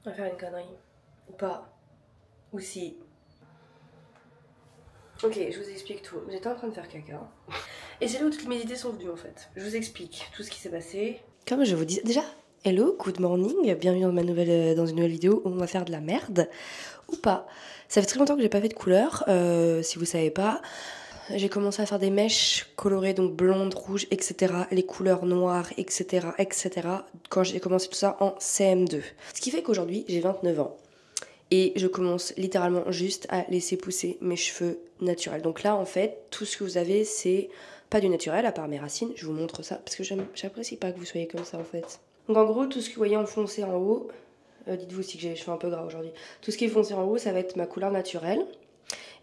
On va faire une connerie. Ou pas. Ou si. Ok, je vous explique tout. J'étais en train de faire caca. Et c'est là où toutes mes idées sont venues en fait. Je vous explique tout ce qui s'est passé. Comme je vous disais, déjà, hello, good morning, bienvenue dans une nouvelle vidéo où on va faire de la merde. Ou pas. Ça fait très longtemps que j'ai pas fait de couleur, si vous savez pas. J'ai commencé à faire des mèches colorées, donc blondes, rouges, etc. Les couleurs noires, etc. etc. Quand j'ai commencé tout ça en CM2. Ce qui fait qu'aujourd'hui, j'ai 29 ans. Et je commence littéralement juste à laisser pousser mes cheveux naturels. Donc là, en fait, tout ce que vous avez, c'est pas du naturel, à part mes racines. Je vous montre ça, parce que j'apprécie pas que vous soyez comme ça, en fait. Donc en gros, tout ce que vous voyez enfoncé en haut, dites-vous aussi que j'ai les cheveux un peu gras aujourd'hui. Tout ce qui est foncé en haut, ça va être ma couleur naturelle.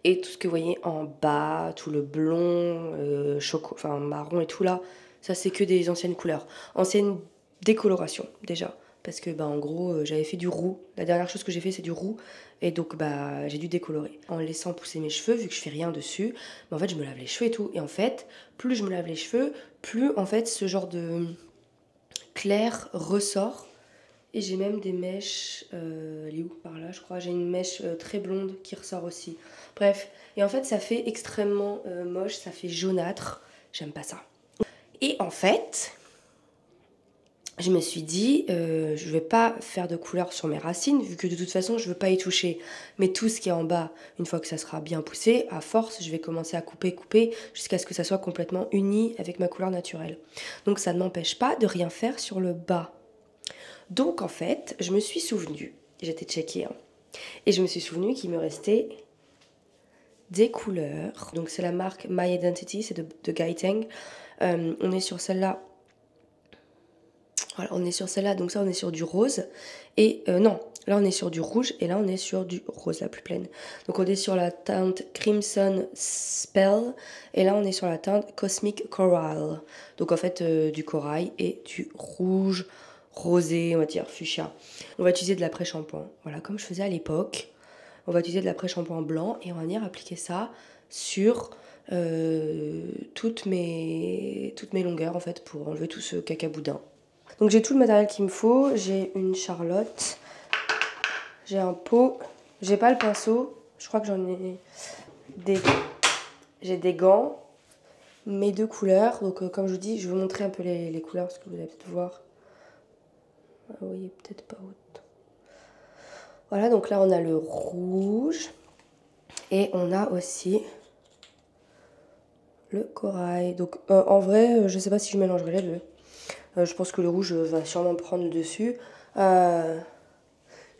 Et tout ce que vous voyez en bas, tout le blond, enfin marron et tout là, ça c'est que des anciennes couleurs. Anciennes décolorations, déjà. Parce que en gros j'avais fait du roux. La dernière chose que j'ai fait c'est du roux. Et donc j'ai dû décolorer. En laissant pousser mes cheveux, vu que je fais rien dessus, en fait je me lave les cheveux et tout. Et en fait, plus je me lave les cheveux, plus en fait ce genre de clair ressort. Et j'ai même des mèches, elle est où par là je crois, j'ai une mèche très blonde qui ressort aussi. Bref, et en fait ça fait extrêmement moche, ça fait jaunâtre, j'aime pas ça. Et en fait, je me suis dit, je vais pas faire de couleur sur mes racines, vu que de toute façon je veux pas y toucher. Mais tout ce qui est en bas, une fois que ça sera bien poussé, à force, je vais commencer à couper, jusqu'à ce que ça soit complètement uni avec ma couleur naturelle. Donc ça ne m'empêche pas de rien faire sur le bas. Donc en fait, je me suis souvenue, j'étais checkée, et je me suis souvenue qu'il me restait des couleurs. Donc c'est la marque My Identity, c'est de Gaiteng. On est sur celle-là. Voilà, on est sur celle-là, donc ça on est sur du rose. Et non, là on est sur du rouge et là on est sur du rose la plus pleine. Donc on est sur la teinte Crimson Spell et là on est sur la teinte Cosmic Coral. Donc en fait du corail et du rouge rosé, on va dire fuchsia. On va utiliser de l'après-shampoing, voilà, comme je faisais à l'époque. On va utiliser de l'après-shampoing blanc et on va venir appliquer ça sur toutes mes longueurs en fait pour enlever tout ce cacaboudin. Donc j'ai tout le matériel qu'il me faut, j'ai une charlotte, j'ai un pot, j'ai pas le pinceau, je crois que j'ai des gants, mes deux couleurs, donc comme je vous dis, je vais vous montrer un peu les couleurs parce que vous allez peut-être voir. Ah oui, peut-être pas haute. Voilà, donc là on a le rouge et on a aussi le corail. Donc en vrai, je sais pas si je mélangerai les deux. Je pense que le rouge va sûrement prendre le dessus. Je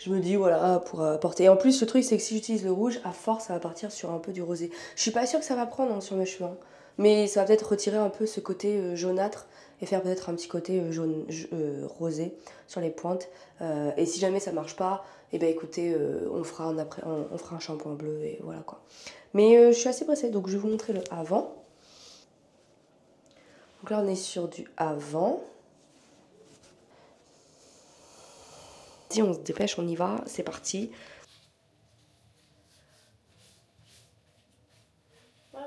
me dis voilà pour apporter. Et en plus le truc c'est que si j'utilise le rouge, à force ça va partir sur un peu du rosé. Je suis pas sûre que ça va prendre sur mes cheveux. Mais ça va peut-être retirer un peu ce côté jaunâtre et faire peut-être un petit côté rosé sur les pointes. Et si jamais ça marche pas, et ben écoutez, on fera un shampoing bleu et voilà quoi. Mais je suis assez pressée donc je vais vous montrer le avant. Donc là on est sur du avant. Si on se dépêche, on y va, c'est parti. Hop.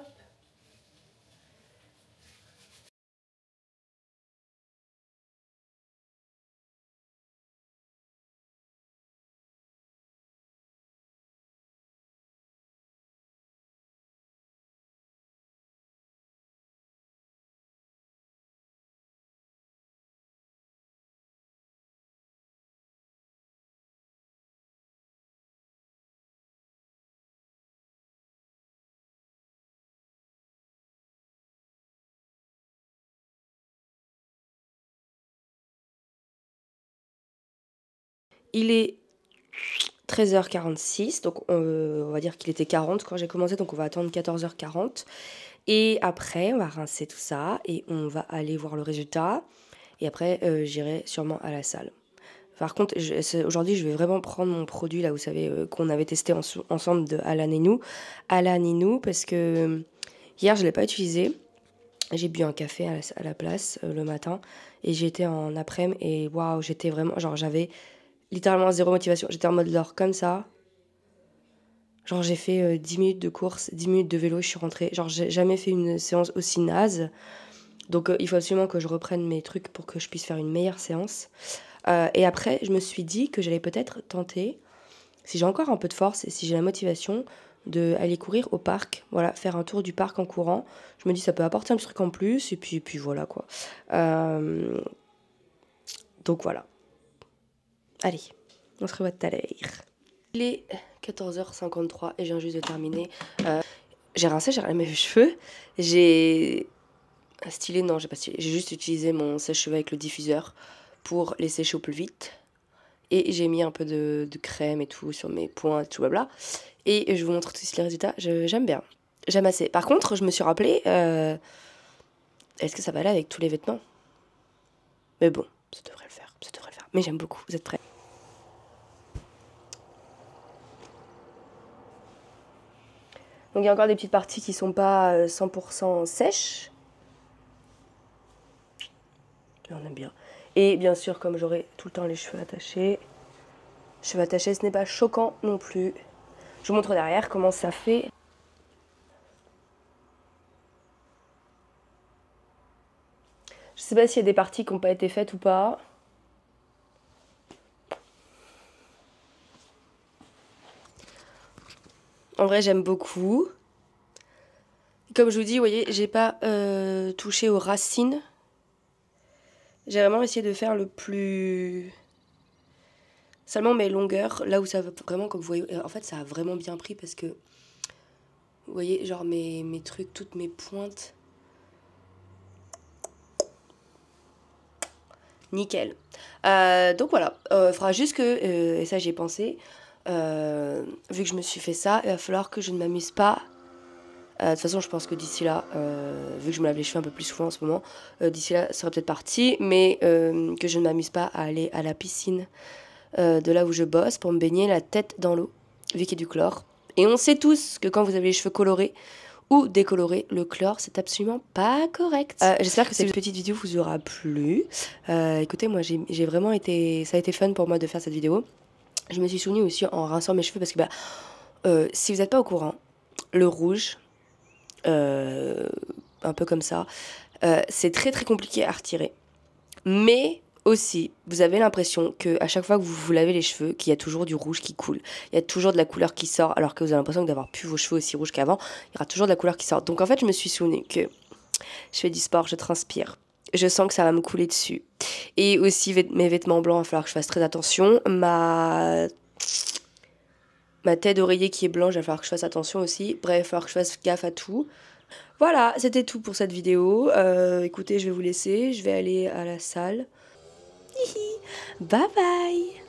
Il est 13h46, donc on va dire qu'il était 40 quand j'ai commencé, donc on va attendre 14h40. Et après, on va rincer tout ça et on va aller voir le résultat. Et après, j'irai sûrement à la salle. Par contre, aujourd'hui, je vais vraiment prendre mon produit, là, vous savez, qu'on avait testé ensemble de Alaninou, parce que hier, je ne l'ai pas utilisé. J'ai bu un café à la place le matin et j'étais en après-midi et waouh, j'étais vraiment, genre j'avais littéralement zéro motivation. J'étais en mode l'or comme ça. Genre j'ai fait 10 minutes de course, 10 minutes de vélo, je suis rentrée. Genre j'ai jamais fait une séance aussi naze. Donc il faut absolument que je reprenne mes trucs pour que je puisse faire une meilleure séance. Et après, je me suis dit que j'allais peut-être tenter, si j'ai encore un peu de force et si j'ai la motivation, d'aller courir au parc. Voilà, faire un tour du parc en courant. Je me dis ça peut apporter un petit truc en plus et puis voilà quoi. Donc voilà. Allez, on se revoit tout à l'heure. Il est 14h53 et je viens juste de terminer. J'ai rincé, j'ai mes cheveux. J'ai stylé, non, j'ai pas stylé. J'ai juste utilisé mon sèche-cheveux avec le diffuseur pour les sécher au plus vite. Et j'ai mis un peu de crème et tout sur mes points, tout blabla. Et je vous montre tous les résultats. J'aime bien. J'aime assez. Par contre, je me suis rappelé, est-ce que ça va aller avec tous les vêtements? Mais bon, ça devrait le faire. Ça devrait le faire. Mais j'aime beaucoup. Vous êtes prêts? Donc il y a encore des petites parties qui sont pas 100% sèches. Mais on aime bien. Et bien sûr, comme j'aurai tout le temps les cheveux attachés, ce n'est pas choquant non plus. Je vous montre derrière comment ça fait. Je sais pas s'il y a des parties qui n'ont pas été faites ou pas. En vrai, j'aime beaucoup. Comme je vous dis, vous voyez, j'ai pas touché aux racines. J'ai vraiment essayé de faire le plus... Seulement mes longueurs, là où ça va vraiment, comme vous voyez, en fait ça a vraiment bien pris parce que, vous voyez, genre mes trucs, toutes mes pointes. Nickel. Donc voilà, il faudra juste que, et ça j'y ai pensé, vu que je me suis fait ça, il va falloir que je ne m'amuse pas. De toute façon, je pense que d'ici là, vu que je me lave les cheveux un peu plus souvent en ce moment, d'ici là, ça serait peut-être parti, mais que je ne m'amuse pas à aller à la piscine de là où je bosse pour me baigner la tête dans l'eau, vu qu'il y a du chlore. Et on sait tous que quand vous avez les cheveux colorés ou décolorés, le chlore, c'est absolument pas correct. J'espère que cette petite vidéo vous aura plu. Écoutez, moi, j'ai vraiment été... Ça a été fun pour moi de faire cette vidéo. Je me suis souvenue aussi en rinçant mes cheveux parce que, si vous n'êtes pas au courant, le rouge... un peu comme ça, c'est très très compliqué à retirer, mais aussi vous avez l'impression que à chaque fois que vous vous lavez les cheveux, qu'il y a toujours du rouge qui coule, il y a toujours de la couleur qui sort, alors que vous avez l'impression d'avoir plus vos cheveux aussi rouges qu'avant, il y aura toujours de la couleur qui sort. Donc en fait je me suis souvenu que je fais du sport, je transpire, je sens que ça va me couler dessus, et aussi mes vêtements blancs, il va falloir que je fasse très attention. Ma tête d'oreiller qui est blanche, il va falloir que je fasse attention aussi. Bref, il va falloir que je fasse gaffe à tout. Voilà, c'était tout pour cette vidéo. Écoutez, je vais vous laisser. Je vais aller à la salle. Bye bye!